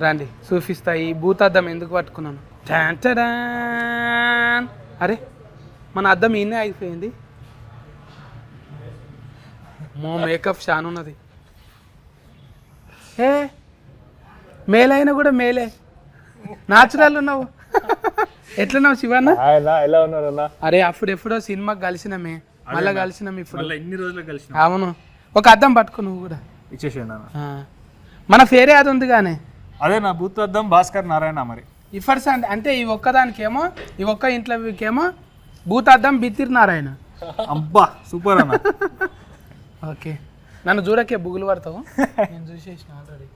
రండి చూపిస్తా ఈ భూతాద్దం ఎందుకు పట్టుకున్నాను. టాన్ టాడాన్. అరే మన అద్దం ఈయనే అయిపోయింది. మో మేకప్ చాలా ఉన్నది. ఏ మేలైనా కూడా మేలే నాచురల్ ఉన్నావు. ఎట్లున్నావు శివన్న? ఎలా ఉన్నారన్నా? అరే అప్పుడు ఎప్పుడో సినిమాకి కలిసినామే, మళ్ళీ కలిసినాం ఇప్పుడు. ఇన్ని రోజులు కలిసి. అవును, ఒక అద్దం పట్టుకో నువ్వు కూడా ఇచ్చేసాను. మన పేరే అది ఉంది కానీ అదే నా బూత్ అద్దం భాస్కర్ నారాయణ. మరి ఇఫర్స్ అంటే ఈ ఒక్కదానికేమో ఈ ఒక్క ఇంట్లోకేమో భూతాద్దం బిత్తిరి నారాయణ. అబ్బా సూపర్ అన్న. ఓకే నన్ను చూడకే బుగులు పడతావు, నేను చూసేసిన ఆల్రెడీ.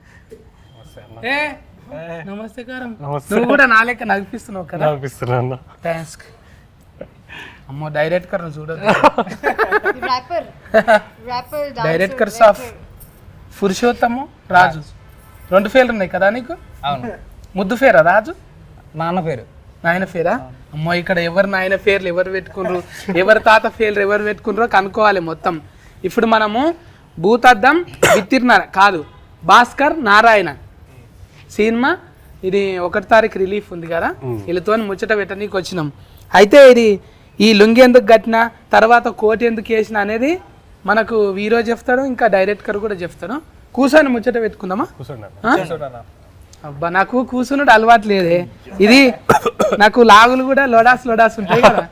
ఏ నమస్తే కారం, నువ్వు కూడా నా లెక్క నగిపిస్తున్నావు కదా? నవ్విస్తున్నా. థ్యాంక్స్. అమ్మో డైరెక్టర్ చూడదు. డైరెక్టర్ సాఫ్ పురుషోత్తము రాజు 2 పేర్లు ఉన్నాయి కదా నీకు? అవును. ముద్దు పేరా రాజు? నాన్న పేరు. నాయన పేరా? అమ్మో ఇక్కడ ఎవరు నాయన పేర్లు ఎవరు పెట్టుకున్నారు, ఎవరి తాత పేర్లు ఎవరు పెట్టుకున్నారో కనుక్కోవాలి మొత్తం. ఇప్పుడు మనము భూతద్దం బిత్తిరినార కాదు భాస్కర్ నారాయణ సినిమా ఇది 1వ తారీఖు రిలీఫ్ ఉంది కదా, వీళ్ళతో ముచ్చట పెట్టనీకి వచ్చినాం. అయితే ఇది ఈ లుంగి ఎందుకు కట్టినా తర్వాత కోటి ఎందుకు వేసిన అనేది మనకు వీరో చెప్తాడు, ఇంకా డైరెక్టర్ కూడా చెప్తాడు. కూర్చొని ముచ్చట పెట్టుకుందామా? అబ్బా నాకు కూర్చున్నాడు అలవాటు లేదే. ఇది నాకు లాగులు కూడా లోడాస్ ఉంటాయి కదా,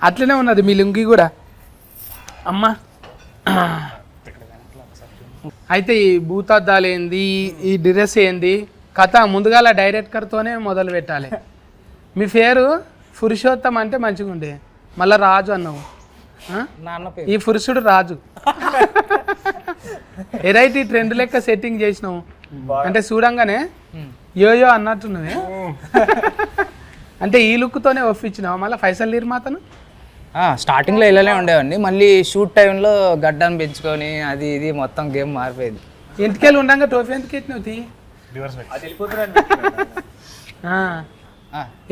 అట్లనే ఉన్నది మీ లుంగి కూడా. అమ్మా అయితే ఈ భూతద్దాలు ఏంది, ఈ డ్రెస్ ఏంది కథ ముందుగాల డైరెక్టర్తోనే మొదలు పెట్టాలి. మీ పేరు పురుషోత్తం అంటే మంచిగా ఉండే, మళ్ళీ రాజు అన్నావు. నాన్న పేరు. ఈ పురుషుడు రాజు. ఎరైటీ ట్రెండ్ లెక్క సెట్టింగ్ చేసినావు అంటే చూడంగానే యోయో అన్నట్టున్నది. అంటే ఈ లుక్తోనే ఒప్పించినావు మళ్ళీ ఫైసల్ నిర్మాతను? స్టార్టింగ్లో ఇలానే ఉండేవండి, మళ్ళీ షూట్ టైంలో గడ్డాన్ని పెంచుకొని అది ఇది మొత్తం గేమ్ మారిపోయింది. ఇంటికెళ్ళి ఉండగా టోఫీ ఎందుకు ఎత్తినవు?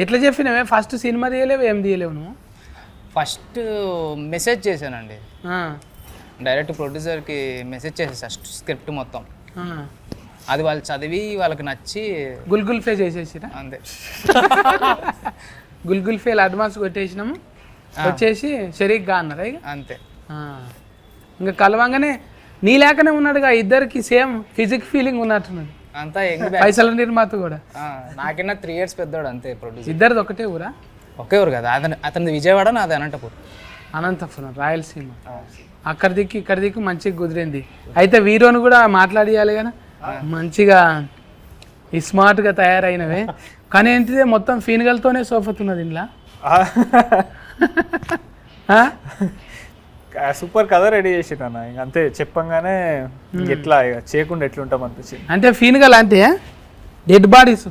ఎట్లా చెప్పినవే? ఫస్ట్ సినిమా తీయలేవు, ఏం తీయలేవు నువ్వు? ఫస్ట్ మెసేజ్ చేశానండి, డైరెక్ట్ ప్రొడ్యూసర్కి మెసేజ్ చేసేసా స్క్రిప్ట్ మొత్తం. అది వాళ్ళు చదివి వాళ్ళకి నచ్చి గుల్గుల్ ఫే చేసేసిరా అంతే. గుల్గుల్ ఫేల్ అడ్వాన్స్ కొట్టేసినాము, వచ్చేసి షరీక్గా అన్నారా ఇక అంతే. ఇంకా కలవంగానే నీ లేకనే ఉన్నాడుగా, ఇద్దరికి సేమ్ ఫిజిక్ ఫీలింగ్ ఉన్నట్టున్నది. అంతా పైసల నిర్మాత కూడా నాకన్నా 3 years పెద్దోడు అంతే ప్రొడ్యూసర్. ఇద్దరిది ఒకటే ఊరా? ఒకే ఊరు కదా, అతనిది విజయవాడ, నాది అనంతపురం రాయలసీమ. అక్కడ దిక్కు ఇక్కడ దిక్కు మంచిగా కుదిరింది. అయితే వీరోను కూడా మాట్లాడియాలి కదా, మంచిగా స్మార్ట్గా తయారైనవే. కానీ ఏంటిదే మొత్తం ఫీనుగలతోనే సోఫతున్నది ఇంట్లో. సూపర్ కథ రెడీ చేసిరన్న, ఇంక అంతే చెప్పంగానే ఎట్లా చేయకుండా ఎట్లుంటాం అనిపించింది. అంటే ఫీనుగల్ అంటే డెడ్ బాడీస్,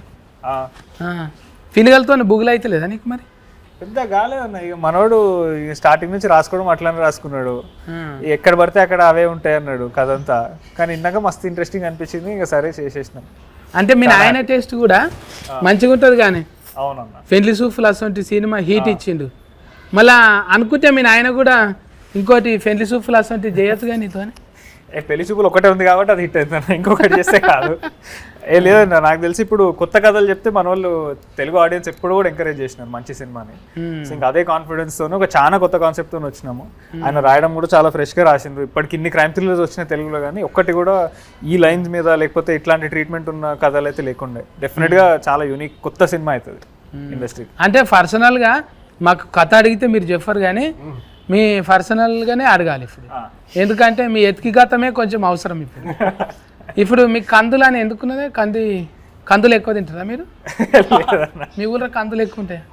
ఫీనుగలతో బుగులు అయితే లేదా నీకు? మరి పెద్ద కాలేదన్న, ఇక మనోడు స్టార్టింగ్ నుంచి రాసుకోవడం అట్లానే రాసుకున్నాడు, ఎక్కడ పడితే అక్కడ అవే ఉంటాయి అన్నాడు కథ అంతా. కానీ ఇందాక మస్తు ఇంట్రెస్టింగ్ అనిపించింది, ఇంకా సరే చేసేసినాం. అంటే మీ నాయన టేస్ట్ కూడా మంచిగా ఉంటుంది కానీ. అవునన్న, పెళ్లి సూఫ్లు అసలు సినిమా హీట్ ఇచ్చిండు. మళ్ళా అనుకుంటే మీ నాయన కూడా ఇంకోటి పెళ్లి సూఫ్లు అసలు చేయొచ్చు కానీ నీతో. పెళ్లి చూపులు ఒకటే ఉంది కాబట్టి అది హిట్ అవుతుంది, ఇంకొకటి చేస్తే కాదు. లేదన్న, నాకు తెలిసి ఇప్పుడు కొత్త కథలు చెప్తే మన వాళ్ళు తెలుగు ఆడియన్స్ ఎప్పుడు కూడా ఎంకరేజ్ చేసినారు మంచి సినిమాని. సో ఇంకా అదే కాన్ఫిడెన్స్ తోనే ఒక చాలా కొత్త కాన్సెప్ట్ తో వచ్చినాము. ఆయన రాయడం కూడా చాలా ఫ్రెష్ గా రాసిండ్రు. ఇప్పటికి ఇన్ని క్రైమ్ థ్రిల్లర్స్ వచ్చినాయి తెలుగులో, కానీ ఒక్కటి కూడా ఈ లైన్స్ మీద లేకపోతే ఇట్లాంటి ట్రీట్మెంట్ ఉన్న కథలు అయితే లేకుండే. డెఫినెట్ గా చాలా యూనిక్ కొత్త సినిమా అవుతుంది ఇండస్ట్రీ. అంటే పర్సనల్ గా మాకు కథ అడిగితే మీరు చెప్పరు కానీ మీ పర్సనల్గానే అడగాలి ఇప్పుడు, ఎందుకంటే మీ ఎతికిగతమే కొంచెం అవసరం ఇప్పుడు. ఇప్పుడు మీకు కందులు అని ఎందుకున్నదే? కందులు ఎక్కువ తింటారా మీరు? మీ ఊళ్ళో కందులు ఎక్కువ ఉంటాయా?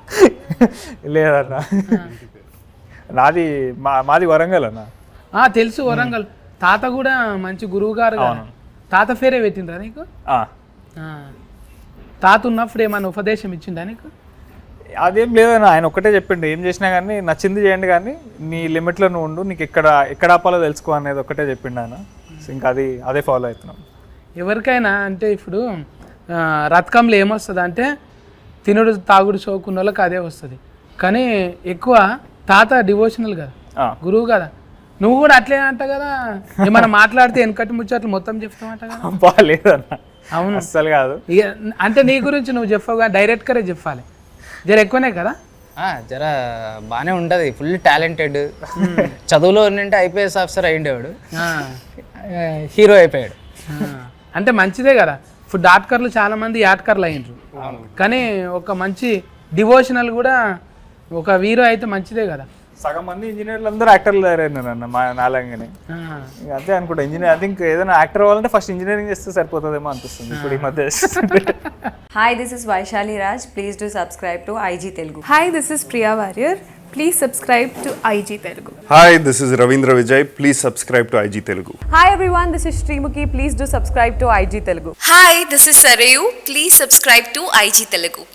లేదన్నా, మాది వరంగల్ అన్న. తెలుసు వరంగల్. తాత కూడా మంచి గురువు గారు కదా, తాత పేరే పెట్టిండ్రా నీకు? తాత ఉన్నప్పుడు ఏమన్నా ఉపదేశం ఇచ్చిందా నీకు? అదేం లేదన్న, ఆయన ఒక్కటే చెప్పిండు, ఏం చేసినా కానీ నచ్చింది చేయండి కానీ నీ లిమిట్లో నువ్వు ఉండు, నీకు ఎక్కడ ఆపాలో తెలుసుకో అనేది ఒక్కటే చెప్పిండు ఆయన. ఇంకా అదే ఫాలో అవుతున్నాం. ఎవరికైనా అంటే ఇప్పుడు రథకంలో ఏమొస్తుంది అంటే తినుడు తాగుడు చోకున్న వాళ్ళకి అదే వస్తుంది. కానీ ఎక్కువ తాత డివోషనల్ కదా, గురువు కదా. నువ్వు కూడా అట్లే అంట కదా, ఏమన్నా మాట్లాడితే వెనకటి ముచ్చట్లు మొత్తం చెప్తామంట కదా. బాగాలేదన్న, అవును. అస్సలు కాదు. ఇక అంటే నీ గురించి నువ్వు చెప్పగా డైరెక్ట్గానే చెప్పాలి, జర ఎక్కువనే కదా. జర బాగానే ఉంటుంది, ఫుల్ టాలెంటెడ్. చదువులో ఏంటంటే ఐపీఎస్ ఆఫీసర్ అయ్యిండేవాడు, హీరో అయిపోయాడు. అంటే మంచిదే కదా. ఇప్పుడు డాక్టర్లు చాలా మంది యాట్కర్లు అయ్యిండ్రు, కానీ ఒక మంచి డివోషనల్ కూడా ఒక హీరో అయితే మంచిదే కదా. సగం మంది ఇంజనీర్లు అందరూ యాక్టర్లు తయారైనారు అన్న మా నాలంగానే. అదే అనుకుంటా ఇంజనీర్, ఐ థింక్ ఏదైనా యాక్టర్ అవ్వాలంటే ఫస్ట్ ఇంజనీరింగ్ చేస్తే సరిపోతుందేమో అనిపిస్తుంది ఇప్పుడు ఈ మధ్య. Hi, this is Vaishali Raj. Please do subscribe to IG Telugu. Hi, this is Priya Warrior. Please subscribe to IG Telugu. Hi, this is Ravindra Vijay. Please subscribe to IG Telugu. Hi everyone, this is Srimukhi. Please do subscribe to IG Telugu. Hi, this is Sarayu. Please subscribe to IG Telugu.